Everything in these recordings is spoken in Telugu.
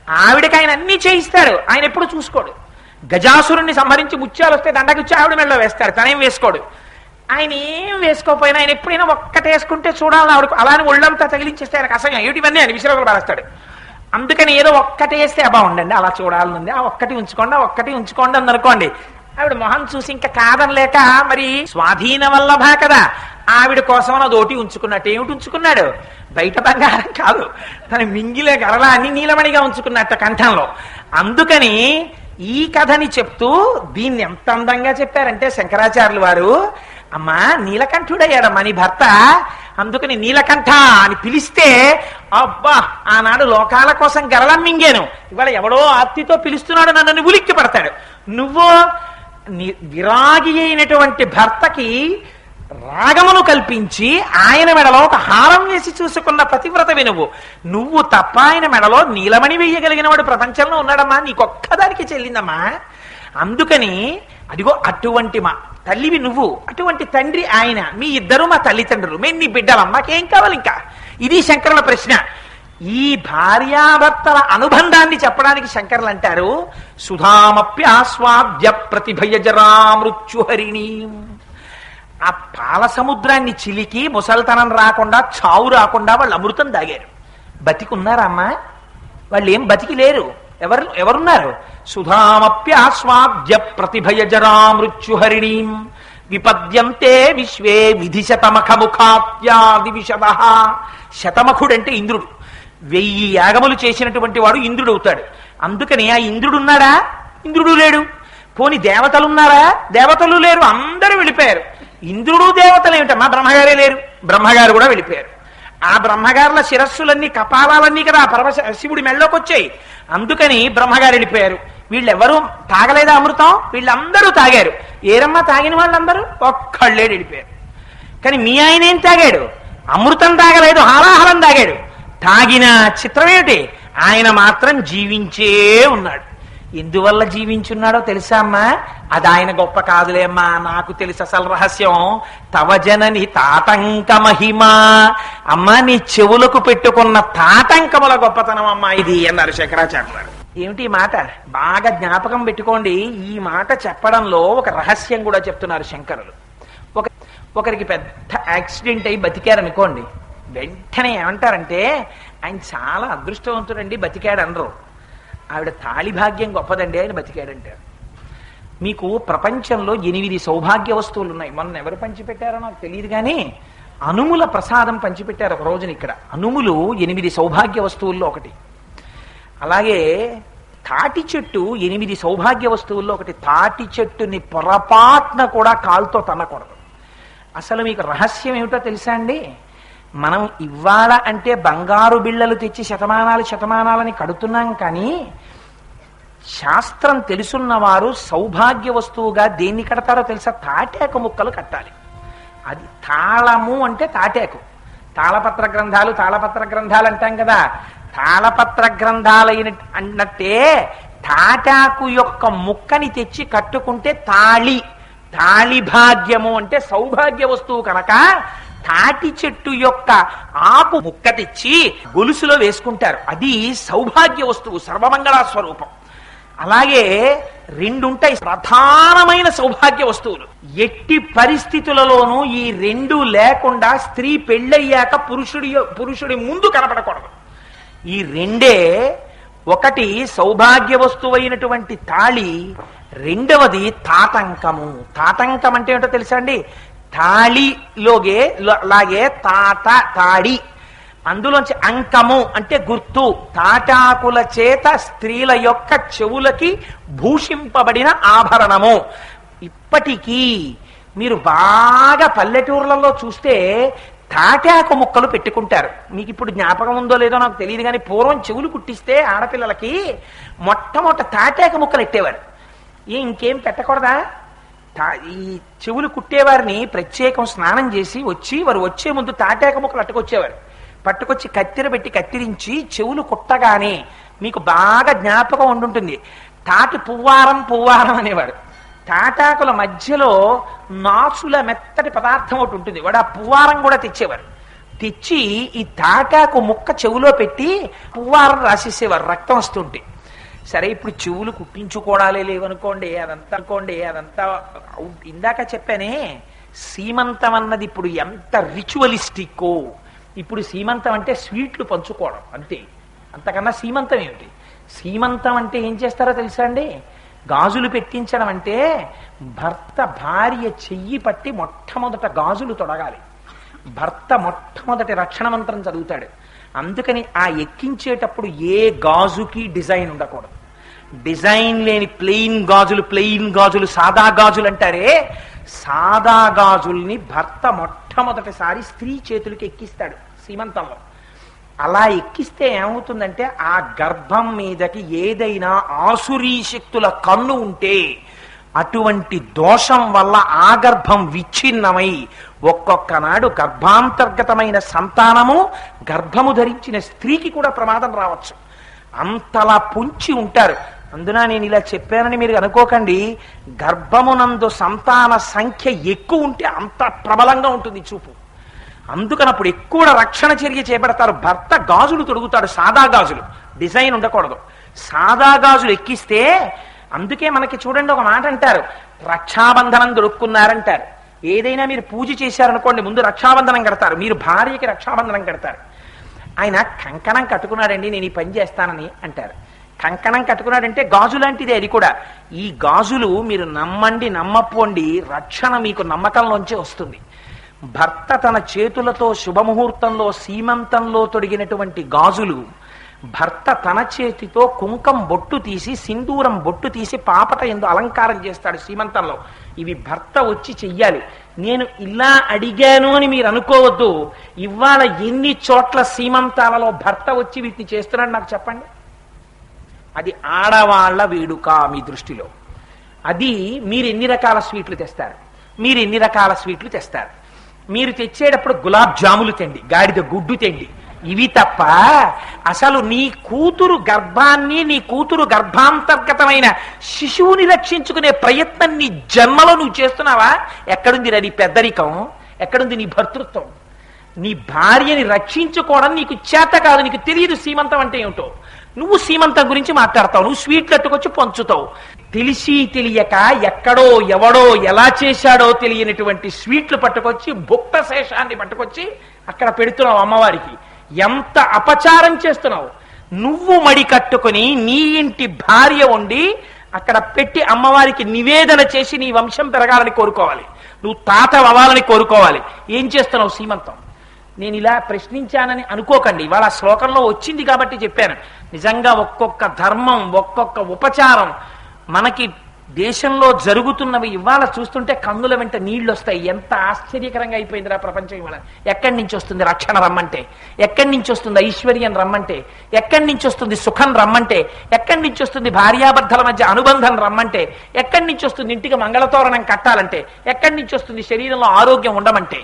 ఆవిడకి ఆయన అన్ని చేయిస్తాడు, ఆయన ఎప్పుడు చూసుకోడు. గజాసురుణ్ణి సంహరించి ముత్యాలు వస్తే దండకిచ్చి ఆవిడ మెడలో వేస్తాడు, తనేం వేసుకోడు. ఆయన ఏం వేసుకోపోయినా ఆయన ఎప్పుడైనా ఒక్కటేసుకుంటే చూడాలని ఆవిడకు అలానే ఒళ్ళంతా తగిలించేస్తే ఆయనకు అసహ్యం, ఏమిటివన్నీ ఆయన విసిరలు పారేస్తాడు. అందుకని ఏదో ఒక్కటేస్తే అబ్బా ఉండండి అలా చూడాలనుంది, ఆ ఒక్కటి ఉంచుకోండి అందనుకోండి. ఆవిడ మొహం చూసి ఇంకా కాదనలేక, మరి స్వాధీన వల్లభ కదా, ఆవిడ కోసం అది ఒకటి ఉంచుకున్నట్టు. ఏమిటి ఉంచుకున్నాడు? బయట బంగారం కాదు, తన మింగిలే గరళాన్ని నీలమణిగా ఉంచుకున్నట్ట కంఠంలో. అందుకని ఈ కథని చెప్తూ దీన్ని ఎంత అందంగా చెప్పారంటే శంకరాచార్యులు వారు, అమ్మా నీలకంఠుడయ్యాడమ్మా నీ భర్త, అందుకని నీలకంఠ అని పిలిస్తే అబ్బా ఆనాడు లోకాల కోసం గరళం మింగాను, ఇవాళ ఎవడో ఆర్తితో పిలుస్తున్నాడు నన్ను ఉలిక్కి పడతాడు. నువ్వు విరాగి అయినటువంటి భర్తకి రాగమును కల్పించి ఆయన మెడలో ఒక హారం వేసి చూసుకున్న పతివ్రతవి నువ్వు తప్ప ఆయన మెడలో నీలమణి వేయగలిగిన వాడు ప్రపంచంలో ఉన్నాడమ్మా, నీకొక్కదానికి చెల్లిందమ్మా. అందుకని అదిగో అటువంటి మా తల్లివి నువ్వు, అటువంటి తండ్రి ఆయన, మీ ఇద్దరు మా తల్లిదండ్రులు, మేము నీ బిడ్డలం, మాకేం కావాలి ఇంకా? ఇది శంకరుల ప్రశ్న. ఈ భార్యాభర్తల అనుబంధాన్ని చెప్పడానికి శంకరులు అంటారు, సుధామప్యాస్వాద్య ప్రతిభయజరా మృత్యుహరిణి. ఆ పాల సముద్రాన్ని చిలికి ముసల్తనం రాకుండా, చావు రాకుండా వాళ్ళు అమృతం తాగారు. బతికున్నారమ్మా? వాళ్ళు ఏం బతికి లేరు. ఎవరున్నారు? సుధామప్యాస్వాద్య ప్రతిభయజరా మృత్యుహరిణీం విపద్యంతే విశ్వే విధిశతమఖముఖాప్యాది విషద. శతమఖుడంటే ఇంద్రుడు, 1000 యాగములు చేసినటువంటి వాడు ఇంద్రుడు అవుతాడు. అందుకని ఆ ఇంద్రుడు ఉన్నాడా? ఇంద్రుడు లేడు. పోని దేవతలున్నారా? దేవతలు లేరు, అందరూ వెళ్ళిపోయారు. ఇంద్రుడు దేవతలు ఏమిటమ్మా? బ్రహ్మగారే లేరు, బ్రహ్మగారు కూడా వెళ్ళిపోయారు. ఆ బ్రహ్మగారుల శిరస్సులన్నీ కపాలాలన్నీ కదా శివుడి మెళ్ళలోకి వచ్చాయి. అందుకని బ్రహ్మగారు వెళ్ళిపోయారు. వీళ్ళెవరూ తాగలేదా అమృతం? వీళ్ళందరూ తాగారు. ఏరమ్మా తాగిన వాళ్ళందరూ? ఒక్కళ్ళే వెళ్ళిపోయారు. కానీ మీ ఆయన ఏం తాగాడు? అమృతం తాగలేదు, హాలాహలం తాగాడు. తాగిన చిత్రం ఏమిటి? ఆయన మాత్రం జీవించే ఉన్నాడు. ఎందువల్ల జీవించున్నాడో తెలుసా అమ్మా? అది ఆయన గొప్ప కాదులే అమ్మా, నాకు తెలుసు అసలు రహస్యం. తవ జనని తాటంక మహిమా. అమ్మా నీ చెవులకు పెట్టుకున్న తాటంకముల గొప్పతనం అమ్మా ఇది అన్నారు శంకరాచార్యులు గారు. ఏమిటి ఈ మాట? బాగా జ్ఞాపకం పెట్టుకోండి. ఈ మాట చెప్పడంలో ఒక రహస్యం కూడా చెప్తున్నారు శంకరులు. ఒకరికి పెద్ద యాక్సిడెంట్ అయి బతికారనుకోండి, వెంటనే ఏమంటారంటే ఆయన చాలా అదృష్టవంతుడండి బతికాడు అనరు. ఆవిడ తాళి భాగ్యం గొప్పదండి, ఆయన బతికాడంటారు. మీకు ప్రపంచంలో 8 సౌభాగ్య వస్తువులు ఉన్నాయి. మొన్న ఎవరు పంచిపెట్టారో నాకు తెలియదు కానీ అనుముల ప్రసాదం పంచిపెట్టారు ఒక రోజున ఇక్కడ. అనుములు 8 సౌభాగ్య వస్తువుల్లో ఒకటి. అలాగే తాటి చెట్టు 8 సౌభాగ్య వస్తువుల్లో ఒకటి. తాటి చెట్టుని పొరపాటున కూడా కాలుతో తన్నకూడదు. అసలు మీకు రహస్యం ఏమిటో తెలుసా అండి? మనం ఇవ్వాల అంటే బంగారు బిళ్ళలు తెచ్చి శతమానాలని కడుతున్నాం, కానీ శాస్త్రం తెలుసున్నవారు సౌభాగ్య వస్తువుగా దేన్ని కడతారో తెలుసా? తాటాకు ముక్కలు కట్టాలి. అది తాళము అంటే తాటాకు. తాళపత్ర గ్రంథాలు అంటాం కదా, తాళపత్ర గ్రంథాలైన అన్నట్టే తాటాకు యొక్క ముక్కని తెచ్చి కట్టుకుంటే తాళి భాగ్యము అంటే సౌభాగ్య వస్తువు కనుక తాటి చెట్టు యొక్క ఆకు ముక్క తెచ్చి గొలుసులో వేసుకుంటారు. అది సౌభాగ్య వస్తువు, సర్వమంగళ స్వరూపం. అలాగే 2 ఉంటాయి ప్రధానమైన సౌభాగ్య వస్తువులు. ఎట్టి పరిస్థితులలోనూ ఈ 2 లేకుండా స్త్రీ పెళ్ళయ్యాక పురుషుడి ముందు కనపడకూడదు. ఈ 2 ఒకటి సౌభాగ్య వస్తువైనటువంటి తాళి, రెండవది తాటంకము. తాటంకం అంటే ఏంటో తెలుసా అండి? లాగే తాడి, అందులోంచి అంకము అంటే గుర్తు. తాటాకుల చేత స్త్రీల యొక్క చెవులకి భూషింపబడిన ఆభరణము. ఇప్పటికీ మీరు బాగా పల్లెటూర్లలో చూస్తే తాటాకు ముక్కలు పెట్టుకుంటారు. మీకు ఇప్పుడు జ్ఞాపకం ఉందో లేదో నాకు తెలియదు కానీ పూర్వం చెవులు కుట్టిస్తే ఆడపిల్లలకి మొట్టమొదట తాటాకు ముక్కలు ఎట్టేవారు. ఇంకేం పెట్టకూడదా? ఈ చెవులు కుట్టేవారిని ప్రత్యేకం స్నానం చేసి వారు వచ్చే ముందు తాటాక ముక్కలు పట్టుకొచ్చి కత్తెర పెట్టి కత్తిరించి చెవులు కుట్టగానే మీకు బాగా జ్ఞాపకం ఉండుంటుంది, తాటి పువ్వారం అనేవాడు. తాటాకుల మధ్యలో నాచుల మెత్తటి పదార్థం ఒకటి ఉంటుంది, వాడు ఆ పువ్వారం కూడా తెచ్చేవారు. తెచ్చి ఈ తాటాకు ముక్క చెవులో పెట్టి పువ్వారం రాసేసేవారు రక్తం వస్తుంటే. సరే ఇప్పుడు చెవులు కుట్టించుకోవడాలే లేవనుకోండి, అదంతా ఇందాక చెప్పానే సీమంతం అన్నది ఇప్పుడు ఎంత రిచువలిస్టిక్కో. ఇప్పుడు సీమంతం అంటే స్వీట్లు పంచుకోవడం అంతే, అంతకన్నా సీమంతం ఏమిటి? సీమంతం అంటే ఏం చేస్తారో తెలుసా అండి? గాజులు పెట్టించడం అంటే భర్త భార్య చెయ్యి పట్టి మొట్టమొదట గాజులు తొడగాలి. భర్త మొట్టమొదటి రక్షణ మంత్రం చదువుతాడు. అందుకని ఆ ఎక్కించేటప్పుడు ఏ గాజుకి డిజైన్ ఉండకూడదు. డిజైన్ లేని ప్లెయిన్ గాజులు సాదా గాజులు అంటారే, సాదా గాజుల్ని భర్త మొట్టమొదటిసారి స్త్రీ చేతులకి ఎక్కిస్తాడు సీమంతంలో. అలా ఎక్కిస్తే ఏమవుతుందంటే ఆ గర్భం మీదకి ఏదైనా ఆసురీ శక్తుల కన్ను ఉంటే అటువంటి దోషం వల్ల ఆ గర్భం విచ్ఛిన్నమై ఒక్కొక్క నాడు గర్భాంతర్గతమైన సంతానము గర్భము ధరించిన స్త్రీకి కూడా ప్రమాదం రావచ్చు. అంతలా పొంచి ఉంటారు. అందున నేను ఇలా చెప్పానని మీరు అనుకోకండి. గర్భమునందు సంతాన సంఖ్య ఎక్కువ ఉంటే అంత ప్రబలంగా ఉంటుంది చూపు. అందుకని అప్పుడు ఎక్కువ రక్షణ చర్య చేపడతారు. భర్త గాజులు తొడుగుతాడు, సాదా గాజులు, డిజైన్ ఉండకూడదు. సాదా గాజులు ఎక్కిస్తే, అందుకే మనకి చూడండి ఒక మాట అంటారు, రక్షాబంధనం దొరుకున్నారంటారు. ఏదైనా మీరు పూజ చేశారనుకోండి, ముందు రక్షాబంధనం కడతారు. మీరు భార్యకి రక్షాబంధనం కడతారు. ఆయన కంకణం కట్టుకున్నాడండి, నేను ఈ పని చేస్తానని అంటారు. కంకణం కట్టుకున్నాడంటే గాజు లాంటిదే అది కూడా. ఈ గాజులు మీరు నమ్మండి నమ్మపోండి, రక్షణ మీకు నమ్మకంలోంచే వస్తుంది. భర్త తన చేతులతో శుభముహూర్తంలో సీమంతంలో తొడిగినటువంటి గాజులు, భర్త తన చేతితో కుంకం బొట్టు తీసి సింధూరం బొట్టు తీసి పాపట ఎందు అలంకారం చేస్తాడు సీమంతంలో. ఇవి భర్త వచ్చి చెయ్యాలి. నేను ఇలా అడిగాను అని మీరు అనుకోవద్దు. ఇవాళ ఎన్ని చోట్ల సీమంతాలలో భర్త వచ్చి వీటిని చేస్తున్నాడు నాకు చెప్పండి. అది ఆడవాళ్ల వేడుక మీ దృష్టిలో. అది మీరు ఎన్ని రకాల స్వీట్లు తెస్తారు, మీరు తెచ్చేటప్పుడు గులాబ్ జాములు తెండి, గాడిద గుడ్డు తెండి. ఇవి తప్ప అసలు నీ కూతురు గర్భాన్ని, నీ కూతురు గర్భాంతర్గతమైన శిశువుని రక్షించుకునే ప్రయత్నం నీ జన్మలో నువ్వు చేస్తున్నావా? ఎక్కడుంది నీ పెద్దరికం? ఎక్కడుంది నీ భర్తృత్వం? నీ భార్యని రక్షించుకోవడం నీకు చేత కాదు, నీకు తెలియదు సీమంతం అంటే ఏమిటో. నువ్వు సీమంతం గురించి మాట్లాడతావు, నువ్వు స్వీట్లు అట్టుకొచ్చి పంచుతావు. తెలిసి తెలియక ఎక్కడో ఎవడో ఎలా చేశాడో తెలియనటువంటి స్వీట్లు పట్టుకొచ్చి భుక్త శేషాన్ని పట్టుకొచ్చి అక్కడ పెడుతున్నావు అమ్మవారికి. ఎంత అపచారం చేస్తున్నావు. నువ్వు మడి కట్టుకుని నీ ఇంటి భార్య ఉండి అక్కడ పెట్టి అమ్మవారికి నివేదన చేసి నీ వంశం పెరగాలని కోరుకోవాలి, నువ్వు తాత అవ్వాలని కోరుకోవాలి. ఏం చేస్తున్నావు సీమంతం? నేను ఇలా ప్రశ్నించానని అనుకోకండి, ఇవాళ శ్లోకంలో వచ్చింది కాబట్టి చెప్పాను. నిజంగా ఒక్కొక్క ధర్మం, ఒక్కొక్క ఉపచారం మనకి దేశంలో జరుగుతున్నవి ఇవాళ చూస్తుంటే కన్నుల వెంట నీళ్లు వస్తాయి. ఎంత ఆశ్చర్యకరంగా అయిపోయిందిరా ప్రపంచం ఇవాళ. ఎక్కడి నుంచి వస్తుంది రక్షణ రమ్మంటే? ఎక్కడి నుంచి వస్తుంది ఐశ్వర్యం రమ్మంటే? ఎక్కడి నుంచి వస్తుంది సుఖం రమ్మంటే? ఎక్కడి నుంచి వస్తుంది భార్యాభర్తల మధ్య అనుబంధం రమ్మంటే? ఎక్కడి నుంచి వస్తుంది ఇంటికి మంగళతోరణం కట్టాలంటే? ఎక్కడి నుంచి వస్తుంది శరీరంలో ఆరోగ్యం ఉండమంటే?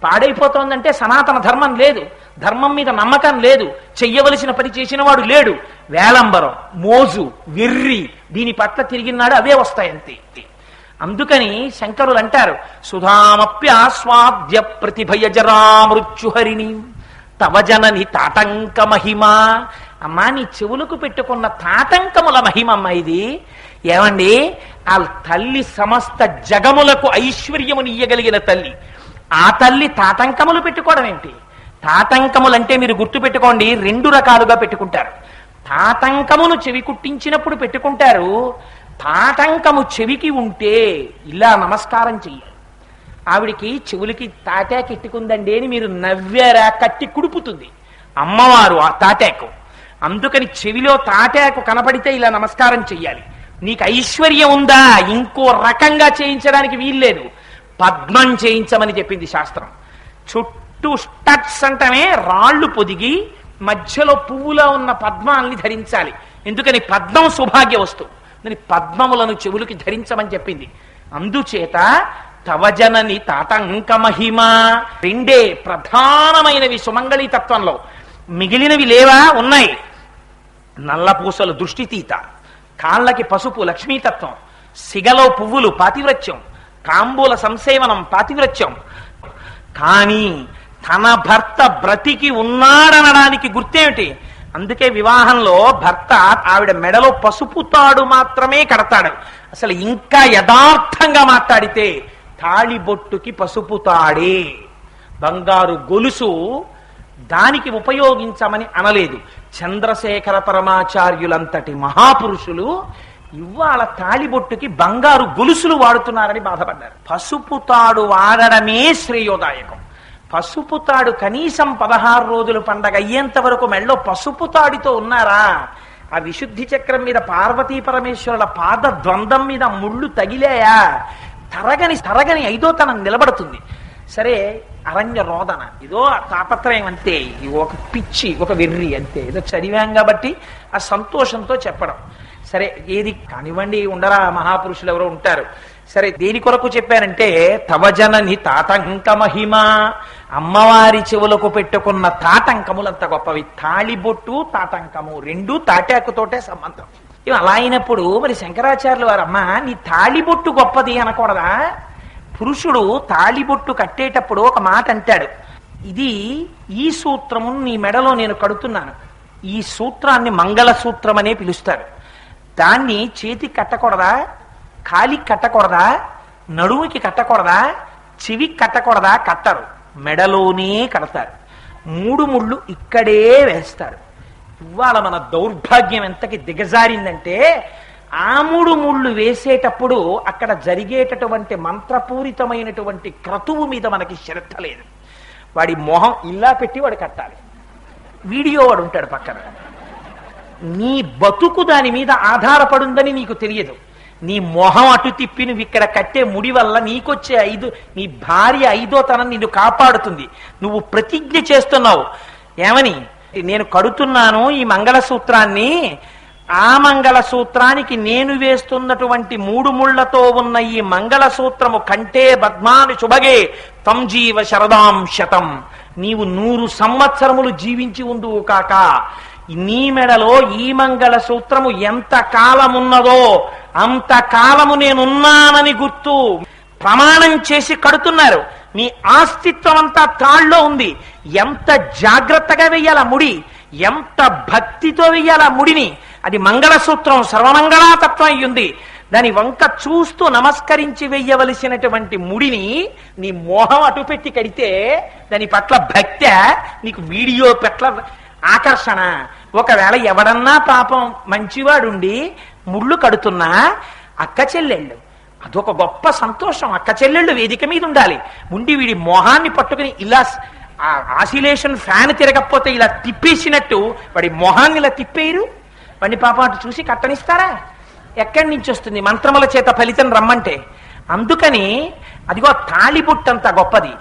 పాడైపోతోందంటే సనాతన ధర్మం లేదు, ధర్మం మీద నమ్మకం లేదు, చెయ్యవలసిన పని చేసిన వాడు లేడు. వేలంబరం, మోజు, వెర్రి, దీని పట్ల తిరిగినాడు అవే వస్తాయంతే. అందుకని శంకరులు అంటారు, సుధామప్యాస్వాద్య ప్రతిభయజరా మృత్యుహరిణి తవ జనని తాటంక మహిమ. అమ్మా, నీ చెవులకు పెట్టుకున్న తాటంకముల మహిమమ్మ ఇది. ఏమండి, ఆ తల్లి సమస్త జగములకు ఐశ్వర్యమునియ్యగలిగిన తల్లి. ఆ తల్లి తాటంకములు పెట్టుకోవడం ఏంటి? తాటంకములంటే మీరు గుర్తు పెట్టుకోండి, రెండు రకాలుగా పెట్టుకుంటారు. తాటంకమును చెవి కుట్టించినప్పుడు పెట్టుకుంటారు. తాటంకము చెవికి ఉంటే ఇలా నమస్కారం చెయ్యాలి. ఆవిడికి చెవులకి తాటాకు ఎట్టుకుందండి అని మీరు నవ్వారా, కట్టి కుడుపుతుంది అమ్మవారు ఆ తాటాకు. అందుకని చెవిలో తాటాకు కనపడితే ఇలా నమస్కారం చెయ్యాలి. నీకు ఐశ్వర్యం ఉందా? ఇంకో రకంగా చేయించడానికి వీల్లేదు, పద్మం చేయించమని చెప్పింది శాస్త్రం. చుట్టూ స్టట్స్ అంటమే రాళ్లు పొదిగి మధ్యలో పువ్వులో ఉన్న పద్మాల్ని ధరించాలి. ఎందుకని? పద్మం సౌభాగ్య వస్తువు, దాని పద్మములను చెవులకి ధరించమని చెప్పింది. అందుచేత తవజనని తాటంక మహిమ రెండే ప్రధానమైనవి సుమంగళీ తత్వంలో. మిగిలినవి లేవా? ఉన్నాయి. నల్లపూసలు దృష్టితీత, కాళ్ళకి పసుపు లక్ష్మీతత్వం, సిగలో పువ్వులు పాతివ్రత్యం, తాంబూల సంసేవనం పాతివ్రత్యం. కానీ తన భర్త బ్రతికి ఉన్నాడనడానికి గుర్తేమిటి? అందుకే వివాహంలో భర్త ఆవిడ మెడలో పసుపు తాడు మాత్రమే కడతాడు. అసలు ఇంకా యథార్థంగా మాట్లాడితే తాళిబొట్టుకి పసుపు తాడే, బంగారు గొలుసు దానికి ఉపయోగించమని అనలేదు. చంద్రశేఖర పరమాచార్యులంతటి మహాపురుషులు ఇవాళ తాళిబొట్టుకి బంగారు గొలుసులు వాడుతున్నారని బాధపడ్డారు. పసుపు తాడు వాడడమే శ్రేయోదాయకం. పసుపు తాడు కనీసం 16 రోజులు పండగ అయ్యేంత వరకు మెళ్ళో పసుపు తాడితో ఉన్నారా? ఆ విశుద్ధి చక్రం మీద పార్వతీ పరమేశ్వరుల పాద ద్వంద్వం మీద ముళ్ళు తగిలాయా? తరగని ఐదోతనం నిలబడుతుంది. సరే, అరణ్య రోదన ఇదో తాపత్రయం అంతే, ఒక పిచ్చి, ఒక వెర్రి అంతే, ఏదో చదివాం కాబట్టి ఆ సంతోషంతో చెప్పడం. సరే, ఏది కానివ్వండి, ఉండరా మహాపురుషులు ఎవరో ఉంటారు. సరే, దేని కొరకు చెప్పానంటే తవజనని తాటంక మహిమ, అమ్మవారి చెవులకు పెట్టుకున్న తాటంకములంత గొప్పవి. తాళిబొట్టు తాటంకము రెండు తాటాకుతోటే సంబంధం. ఇవి అలా అయినప్పుడు మరి శంకరాచార్యులు వారు, అమ్మ నీ తాళిబొట్టు గొప్పది అనకూడదా? పురుషుడు తాళిబొట్టు కట్టేటప్పుడు ఒక మాట అంటాడు, ఇది ఈ సూత్రము నీ మెడలో నేను కడుతున్నాను, ఈ సూత్రాన్ని మంగళసూత్రం అనే పిలుస్తారు. దాన్ని చేతికి కట్టకూడదా, కాలికి కట్టకూడదా, నడుముకి కట్టకూడదా, చెవికి కట్టకూడదా? కట్టరు, మెడలోనే కడతారు. 3 ముళ్ళు ఇక్కడే వేస్తారు. ఇవాళ మన దౌర్భాగ్యం ఎంతకి దిగజారిందంటే ఆ 3 ముళ్ళు వేసేటప్పుడు అక్కడ జరిగేటటువంటి మంత్రపూరితమైనటువంటి క్రతువు మీద మనకి శ్రద్ధ లేదు. వాడి మొహం ఇలా పెట్టి వాడు కట్టాలి, వీడియో వాడు ఉంటాడు పక్కన. నీ బతుకు దాని మీద ఆధారపడుందని నీకు తెలియదు. నీ మొహం అటు తిప్పి నువ్వు ఇక్కడ కట్టే ముడి వల్ల నీకొచ్చే నీ భార్య ఐదోతనం నిన్ను కాపాడుతుంది. నువ్వు ప్రతిజ్ఞ చేస్తున్నావు ఏమని, నేను కడుతున్నాను ఈ మంగళసూత్రాన్ని, ఆ మంగళసూత్రానికి నేను వేస్తున్నటువంటి 3 ముళ్లతో ఉన్న ఈ మంగళసూత్రము కంటే బద్మాను శుభగే తంజీవ శరదాం శతం, నీవు 100 సంవత్సరములు జీవించి ఉందువు కాక. నీ మెడలో ఈ మంగళసూత్రము ఎంత కాలమున్నదో అంత కాలము నేనున్నానని గుర్తు ప్రమాణం చేసి కడుతున్నారు. మీ ఆస్తిత్వం అంతా తాళ్ళలో ఉంది. ఎంత జాగ్రత్తగా వెయ్యాల ముడి, ఎంత భక్తితో వెయ్యాల ముడిని. అది మంగళసూత్రం సర్వమంగళాతత్వం అయ్యింది. దాని వంక చూస్తూ నమస్కరించి వెయ్యవలసినటువంటి ముడిని నీ మోహం అటు పెట్టి కడితే దాని పట్ల భక్తి, నీకు వీడియో పట్ల ఆకర్షణ. ఒకవేళ ఎవడన్నా పాపం మంచివాడుండి ముళ్ళు కడుతున్నా అక్క చెల్లెళ్ళు, అదొక గొప్ప సంతోషం. అక్క చెల్లెళ్ళు వేదిక మీద ఉండాలి. ఉండి వీడి మొహాన్ని పట్టుకుని ఇలా ఆసిలేషన్ ఫ్యాన్ తిరగకపోతే ఇలా తిప్పేసినట్టు వాడి మొహాన్ని ఇలా తిప్పేయరు. వాడిని పాపం అటు చూసి కట్టనిస్తారా? ఎక్కడి నుంచి వస్తుంది మంత్రముల చేత ఫలితం రమ్మంటే? అందుకని అదిగో తాళిబుట్టంత గొప్పది.